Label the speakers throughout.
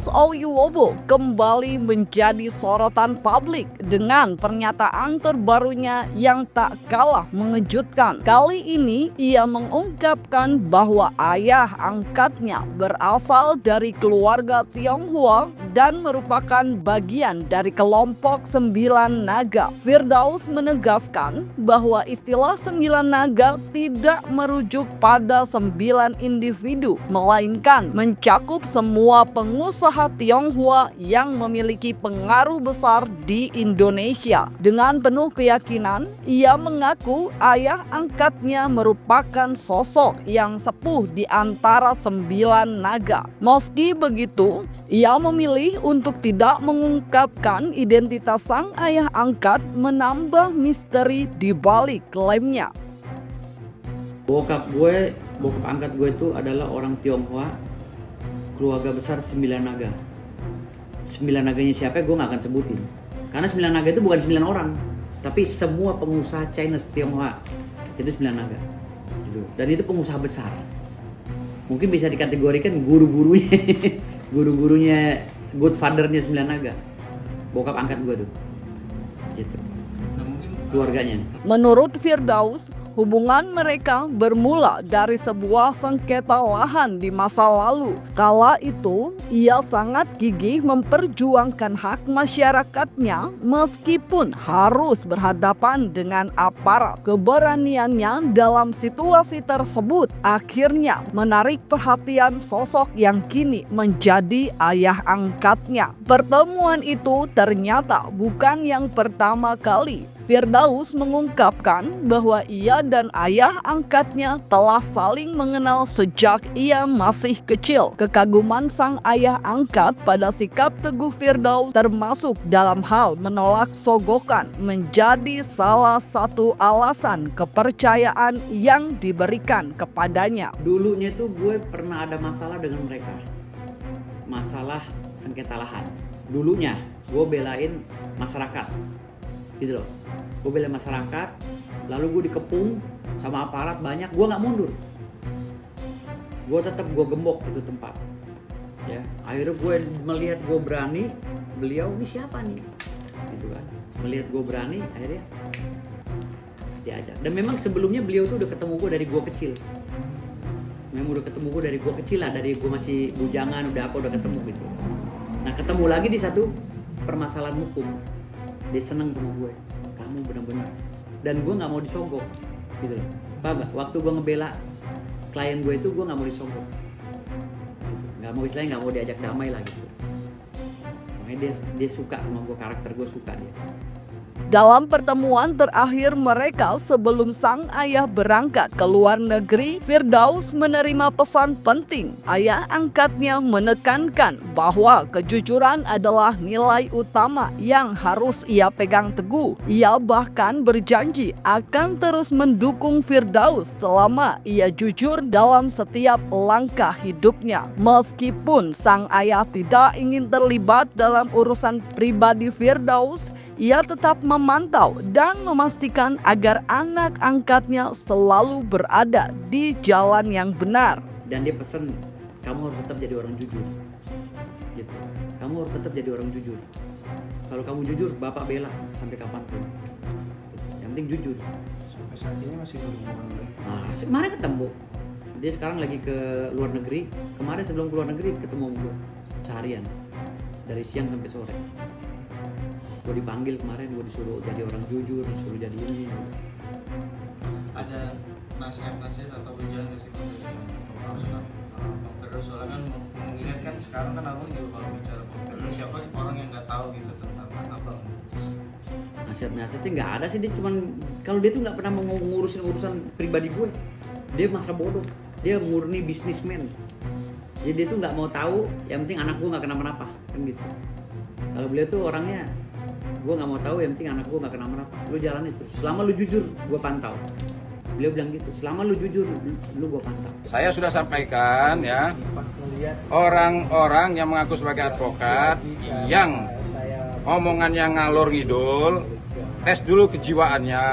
Speaker 1: Oyowo kembali menjadi sorotan publik dengan pernyataan terbarunya yang tak kalah mengejutkan. Kali ini ia mengungkapkan bahwa ayah angkatnya berasal dari keluarga Tionghoa dan merupakan bagian dari kelompok 9 naga. Firdaus menegaskan bahwa istilah 9 naga tidak merujuk pada 9 individu, melainkan mencakup semua pengusaha Tionghoa yang memiliki pengaruh besar di Indonesia. Dengan penuh keyakinan, ia mengaku ayah angkatnya merupakan sosok yang sepuh di antara 9 naga. Meski begitu, ia memilih untuk tidak mengungkapkan identitas sang ayah angkat, menambah misteri di balik klaimnya.
Speaker 2: Bokap angkat gue itu adalah orang Tionghoa, keluarga besar 9 naga. 9 naganya siapa gue gak akan sebutin. Karena 9 naga itu bukan 9 orang, tapi semua pengusaha Chinese Tionghoa itu 9 naga. Dan itu pengusaha besar. Mungkin bisa dikategorikan guru-gurunya godfather-nya 9 naga. Bokap angkat gue tuh. Gitu. Keluarganya.
Speaker 1: Menurut Firdaus, hubungan mereka bermula dari sebuah sengketa lahan di masa lalu. Kala itu, ia sangat gigih memperjuangkan hak masyarakatnya meskipun harus berhadapan dengan aparat. Keberaniannya dalam situasi tersebut akhirnya menarik perhatian sosok yang kini menjadi ayah angkatnya. Pertemuan itu ternyata bukan yang pertama kali. Firdaus mengungkapkan bahwa ia dan ayah angkatnya telah saling mengenal sejak ia masih kecil. Kekaguman sang ayah angkat pada sikap teguh Firdaus termasuk dalam hal menolak sogokan menjadi salah satu alasan kepercayaan yang diberikan kepadanya.
Speaker 2: Dulunya tuh gue pernah ada masalah dengan mereka. Masalah sengketa lahan. Dulunya gue belain masyarakat. Gitu loh, gue bela masyarakat, lalu gue dikepung sama aparat banyak, gue nggak mundur, gue tetap gue gembok itu tempat, ya. Akhirnya gue melihat gue berani, beliau ini siapa nih, gitu kan, melihat gue berani, akhirnya diajak. Dan memang sebelumnya beliau tuh udah ketemu gue dari gue kecil, memang udah ketemu gue dari gue kecil lah, dari gue masih bujangan, udah ketemu gitu. Nah ketemu lagi di satu permasalahan hukum. Dia seneng sama gue, kamu benar-benar, dan gue nggak mau disogok, gitu loh. Pak, waktu gue ngebela klien gue itu gue nggak mau disogok, nggak mau istilahnya nggak mau diajak damai lah gitu. Makanya dia suka sama gue, karakter gue suka dia.
Speaker 1: Dalam pertemuan terakhir mereka sebelum sang ayah berangkat ke luar negeri, Firdaus menerima pesan penting. Ayah angkatnya menekankan bahwa kejujuran adalah nilai utama yang harus ia pegang teguh. Ia bahkan berjanji akan terus mendukung Firdaus selama ia jujur dalam setiap langkah hidupnya. Meskipun sang ayah tidak ingin terlibat dalam urusan pribadi Firdaus, ia tetap memantau dan memastikan agar anak angkatnya selalu berada di jalan yang benar.
Speaker 2: Dan dia pesan, kamu harus tetap jadi orang jujur, gitu. Kamu harus tetap jadi orang jujur. Kalau kamu jujur, bapak bela sampai kapanpun. Yang penting jujur.
Speaker 3: Sampai saat ini masih berhubungan baik.
Speaker 2: Nah, kemarin ketemu. Dia sekarang lagi ke luar negeri. Kemarin sebelum ke luar negeri ketemu gue seharian, dari siang sampai sore. Gue dipanggil kemarin, gue disuruh jadi orang jujur, disuruh jadi ini.
Speaker 3: Ada nasihat-nasihat atau ujian nggak sih dari Bang Firdaus? Soalnya kan mengingat kan sekarang kan abang juga kalau bicara Bang Firdaus siapa orang yang nggak tahu gitu tentang abang.
Speaker 2: Nasihat-nasihatnya nggak ada sih, dia cuman kalau dia tuh nggak pernah mau ngurusin urusan pribadi gue. Dia masa bodoh, dia murni bisnismen. Jadi dia tuh nggak mau tahu, yang penting anak gue nggak kenapa-napa, kan gitu. Kalau beliau tuh orangnya, gue nggak mau tahu, yang penting anak gue nggak kenapa-napa. Lu jalan itu, selama lu jujur, gue pantau. Beliau bilang gitu, selama lu jujur, lu gue pantau.
Speaker 4: Saya sudah sampaikan ya, orang-orang yang mengaku sebagai advokat yang omongannya ngalor ngidul, tes dulu kejiwaannya.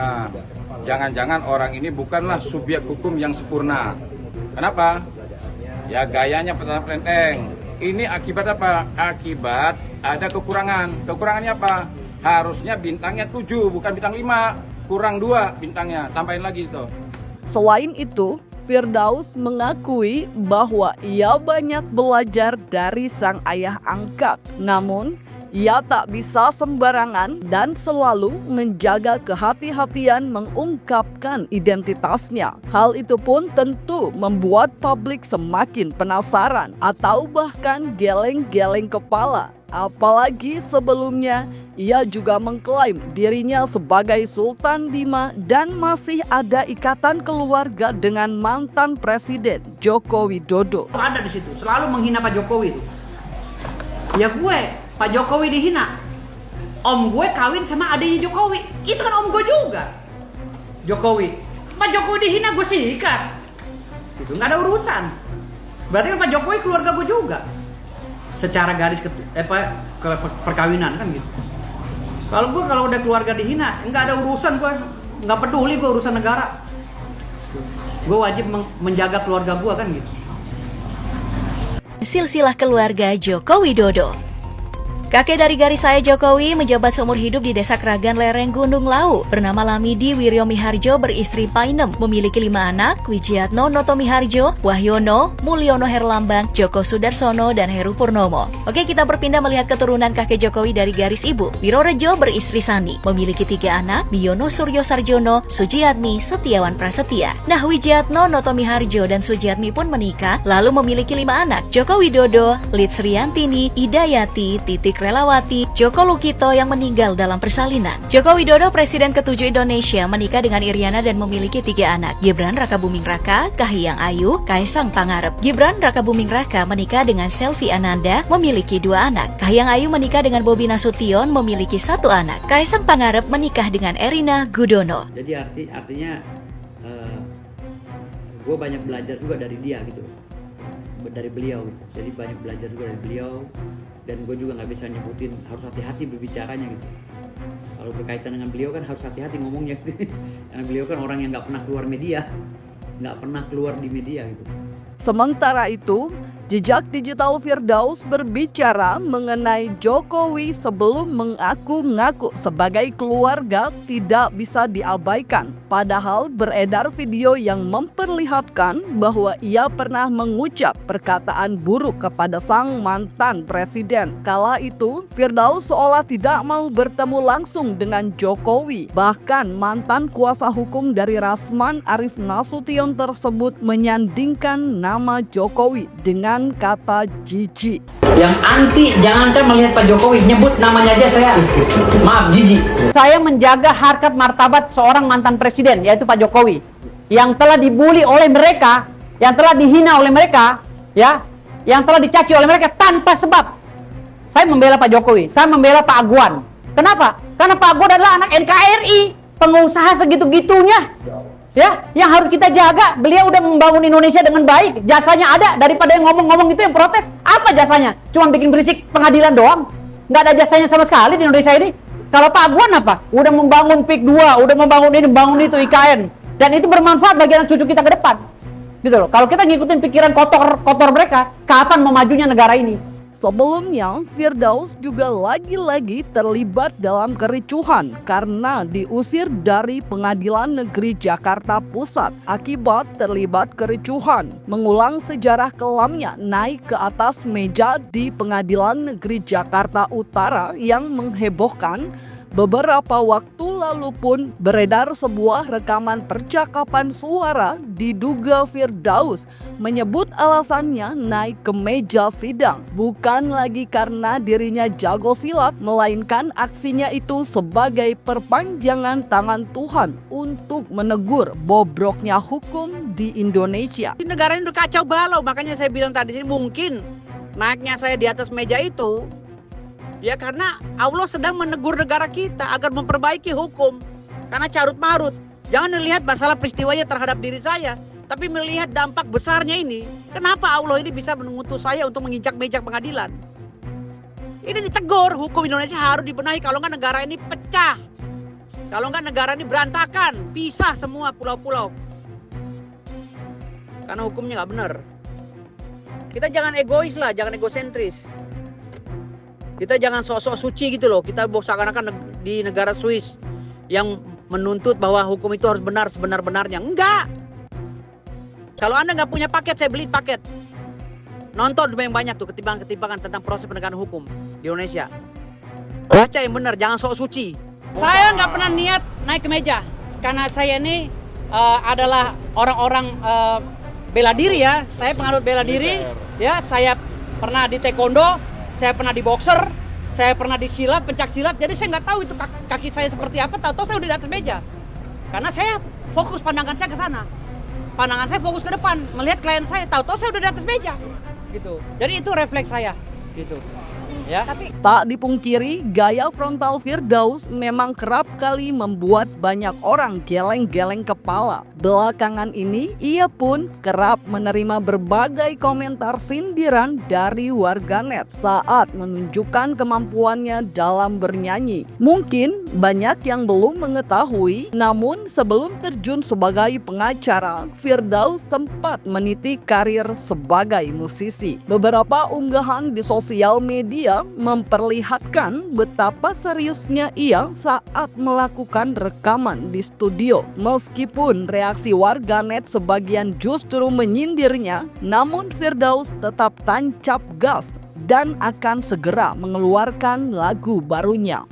Speaker 4: Jangan-jangan orang ini bukanlah subjek hukum yang sempurna. Kenapa? Ya gayanya petenteng, Ini akibat apa? Akibat ada kekurangan. Kekurangannya apa? Harusnya bintangnya 7, bukan bintang 5. Kurang 2 bintangnya, tambahin lagi itu.
Speaker 1: Selain itu, Firdaus mengakui bahwa ia banyak belajar dari sang ayah angkat. Namun, ia tak bisa sembarangan dan selalu menjaga kehati-hatian mengungkapkan identitasnya. Hal itu pun tentu membuat publik semakin penasaran atau bahkan geleng-geleng kepala. Apalagi sebelumnya ia juga mengklaim dirinya sebagai Sultan Bima dan masih ada ikatan keluarga dengan mantan Presiden Joko Widodo.
Speaker 2: Ada di situ, selalu menghina Pak Jokowi itu. Ya gue, Pak Jokowi dihina. Om gue kawin sama adiknya Jokowi. Itu kan om gue juga. Jokowi. Pak Jokowi dihina gue sikat. Itu nggak ada urusan. Berarti kan Pak Jokowi keluarga gue juga. Secara garis perkawinan kan gitu. Kalau udah keluarga dihina, nggak ada urusan gue. Nggak peduli gue urusan negara. Gue wajib menjaga keluarga gue kan gitu.
Speaker 5: Silsilah keluarga Joko Widodo. Kakek dari garis saya Jokowi menjabat seumur hidup di Desa Kragan lereng Gunung Lawu. Bernama Lamidi Wiryo Miharjo beristri Painem, memiliki 5 anak, Wijiatno Noto Miharjo, Wahyono, Mulyono Herlambang, Joko Sudarsono, dan Heru Purnomo. Oke, kita berpindah melihat keturunan kakek Jokowi dari garis ibu. Wirorejo beristri Sani, memiliki 3 anak, Biyono Suryo Sarjono, Sujiatmi, Setiawan Prasetya. Nah, Wijiatno Noto Miharjo dan Sujiatmi pun menikah, lalu memiliki 5 anak, Joko Widodo, Lits Riantini, Idayati, Titik Relawati, Joko Lukito yang meninggal dalam persalinan. Joko Widodo, Presiden ke-7 Indonesia, menikah dengan Iriana dan memiliki 3 anak, Gibran Rakabuming Raka, Kahiyang Ayu, Kaisang Pangarep. Gibran Rakabuming Raka menikah dengan Selvi Ananda, memiliki 2 anak. Kahiyang Ayu menikah dengan Bobi Nasution, memiliki 1 anak. Kaisang Pangarep menikah dengan Erina Gudono.
Speaker 2: Jadi artinya gue banyak belajar juga dari dia gitu, dari beliau gitu. Jadi banyak belajar juga dari beliau. Dan gue juga nggak bisa nyebutin, harus hati-hati berbicaranya gitu. Kalau berkaitan dengan beliau kan harus hati-hati ngomongnya gitu. Karena beliau kan orang yang nggak pernah keluar media, nggak pernah keluar di media gitu.
Speaker 1: Sementara itu, jejak digital Firdaus berbicara mengenai Jokowi sebelum mengaku-ngaku sebagai keluarga tidak bisa diabaikan. Padahal beredar video yang memperlihatkan bahwa ia pernah mengucap perkataan buruk kepada sang mantan presiden. Kala itu, Firdaus seolah tidak mau bertemu langsung dengan Jokowi. Bahkan mantan kuasa hukum dari Rasman Arif Nasution tersebut menyandingkan nama Jokowi dengan kata jijik.
Speaker 2: Yang anti jangankan melihat Pak Jokowi, nyebut namanya aja saya, maaf, jijik.
Speaker 6: Saya menjaga harkat martabat seorang mantan presiden, yaitu Pak Jokowi, yang telah dibully oleh mereka, yang telah dihina oleh mereka, ya, yang telah dicaci oleh mereka tanpa sebab. Saya membela Pak Jokowi, saya membela Pak Aguan. Kenapa? Karena Pak Aguan adalah anak NKRI, pengusaha segitu-gitunya. Ya, yang harus kita jaga, beliau udah membangun Indonesia dengan baik, jasanya ada, daripada yang ngomong-ngomong itu yang protes. Apa jasanya? Cuma bikin berisik pengadilan doang, nggak ada jasanya sama sekali di Indonesia ini. Kalau Pak Aguan apa? Udah membangun PIK 2, udah membangun ini, membangun itu, IKN, dan itu bermanfaat bagi anak cucu kita ke depan, gitu loh. Kalau kita ngikutin pikiran kotor mereka, kapan memajunya negara ini?
Speaker 1: Sebelumnya, Firdaus juga lagi-lagi terlibat dalam kericuhan karena diusir dari Pengadilan Negeri Jakarta Pusat akibat terlibat kericuhan. Mengulang sejarah kelamnya naik ke atas meja di Pengadilan Negeri Jakarta Utara yang menghebohkan. Beberapa waktu lalu pun beredar sebuah rekaman percakapan suara diduga Firdaus menyebut alasannya naik ke meja sidang bukan lagi karena dirinya jago silat, melainkan aksinya itu sebagai perpanjangan tangan Tuhan untuk menegur bobroknya hukum di Indonesia.
Speaker 6: Di negara ini udah kacau balau, makanya saya bilang tadi mungkin naiknya saya di atas meja itu ya karena Allah sedang menegur negara kita agar memperbaiki hukum. Karena carut marut, jangan melihat masalah peristiwanya terhadap diri saya, tapi melihat dampak besarnya ini. Kenapa Allah ini bisa mengutus saya untuk menginjak meja pengadilan? Ini ditegur, hukum Indonesia harus dibenahi, kalau nggak negara ini pecah. Kalau nggak negara ini berantakan, pisah semua pulau-pulau. Karena hukumnya nggak benar. Kita jangan egois lah, jangan egosentris. Kita jangan sok-sok suci gitu loh. Kita seakan-akan di negara Swiss yang menuntut bahwa hukum itu harus benar sebenar-benarnya. Enggak. Kalau Anda nggak punya paket, saya beli paket. Nonton yang banyak tuh ketimpangan tentang proses penegakan hukum di Indonesia. Baca yang benar, jangan sok suci. Saya nggak pernah niat naik ke meja karena saya ini adalah orang-orang bela diri ya. Saya penganut bela diri. Ya, saya pernah di taekwondo, saya pernah di boxer, saya pernah di silat, pencak silat. Jadi saya nggak tahu itu kaki saya seperti apa. Tahu-tahu saya udah di atas meja. Karena saya fokus pandangan saya ke sana. Pandangan saya fokus ke depan, melihat klien saya. Tahu-tahu saya udah di atas meja. Gitu. Jadi itu refleks saya. Gitu. Ya.
Speaker 1: Tak dipungkiri, gaya frontal Firdaus memang kerap kali membuat banyak orang geleng-geleng kepala. Belakangan ini, ia pun kerap menerima berbagai komentar sindiran dari warganet saat menunjukkan kemampuannya dalam bernyanyi. Mungkin banyak yang belum mengetahui, namun sebelum terjun sebagai pengacara, Firdaus sempat meniti karir sebagai musisi. Beberapa unggahan di sosial media memperlihatkan betapa seriusnya ia saat melakukan rekaman di studio. Meskipun reaksi warganet sebagian justru menyindirnya, namun Firdaus tetap tancap gas dan akan segera mengeluarkan lagu barunya.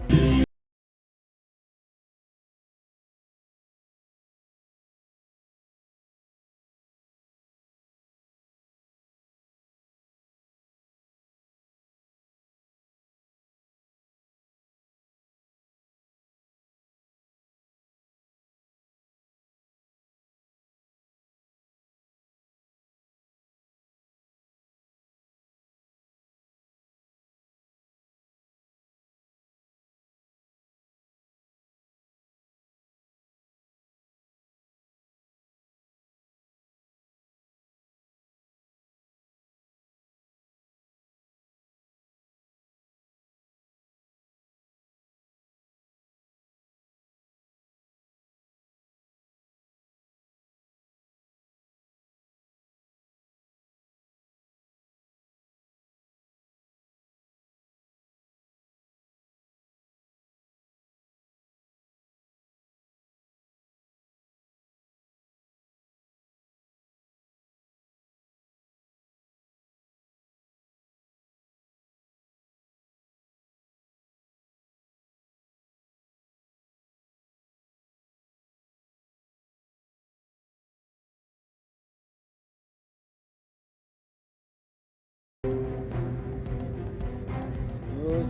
Speaker 4: Terus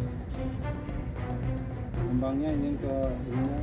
Speaker 4: kembangnya ini ke ininya.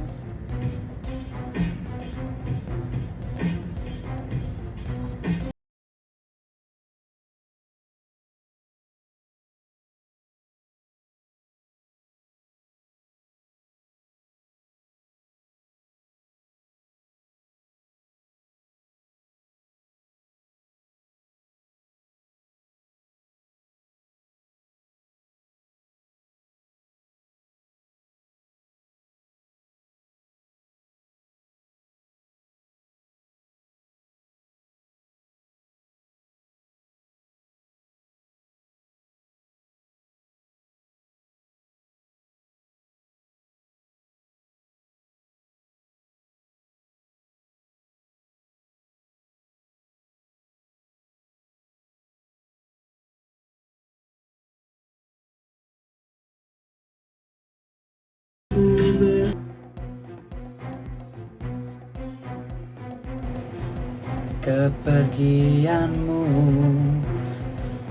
Speaker 7: Kepergianmu,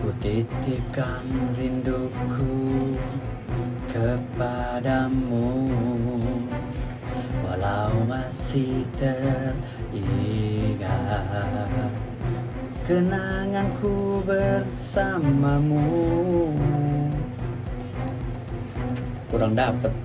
Speaker 7: ku titipkan rinduku kepadamu, walau masih teringat kenanganku bersamamu. Kurang dapet.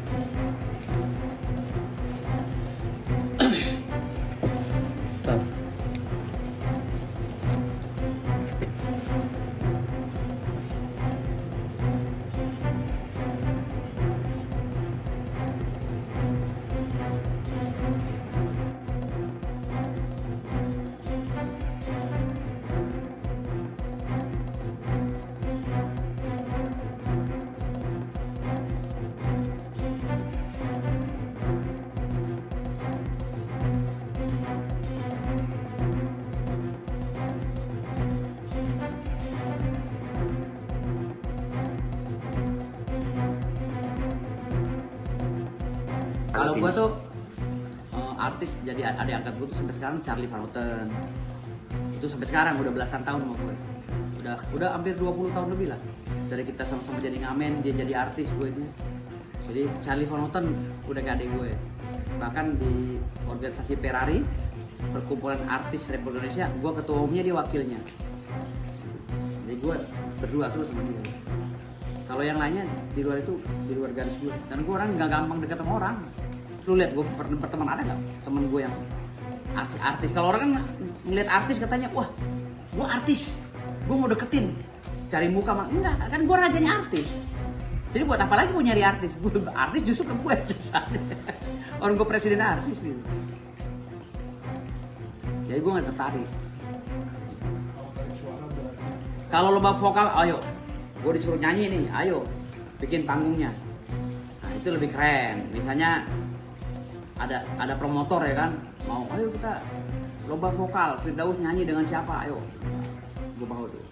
Speaker 2: Kalau gue tuh artis jadi adik angkat gue tuh sampai sekarang Charlie Van Houten. Itu sampai sekarang udah belasan tahun sama gue. Udah hampir 20 tahun lebih lah. Dari kita sama-sama jadi ngamen, dia jadi artis gue ini. Jadi Charlie Van Houten udah kayak adik gue. Bahkan di organisasi Ferrari, perkumpulan artis Republik Indonesia, gue ketua umumnya, dia wakilnya. Jadi gue berdua terus sama dia. Kalau yang lainnya di luar itu, di luar garis gue. Dan gue orang nggak gampang dekat sama orang. Lu lihat gue berteman ada nggak temen gue yang artis? Kalau orang kan ngeliat artis katanya, wah, gue artis, gue mau deketin, cari muka mah enggak, kan gue rajanya artis. Jadi buat apa lagi mau nyari artis? Gue artis justru ke gue orang gue presiden artis gitu. Jadi gue nggak tertarik. Kalau lomba vokal, ayo, gue disuruh nyanyi nih, ayo, bikin panggungnya. Nah itu lebih keren. Misalnya ada promotor ya kan, mau, ayo kita lomba vokal, Firdaus nyanyi dengan siapa, ayo, gue mau tuh.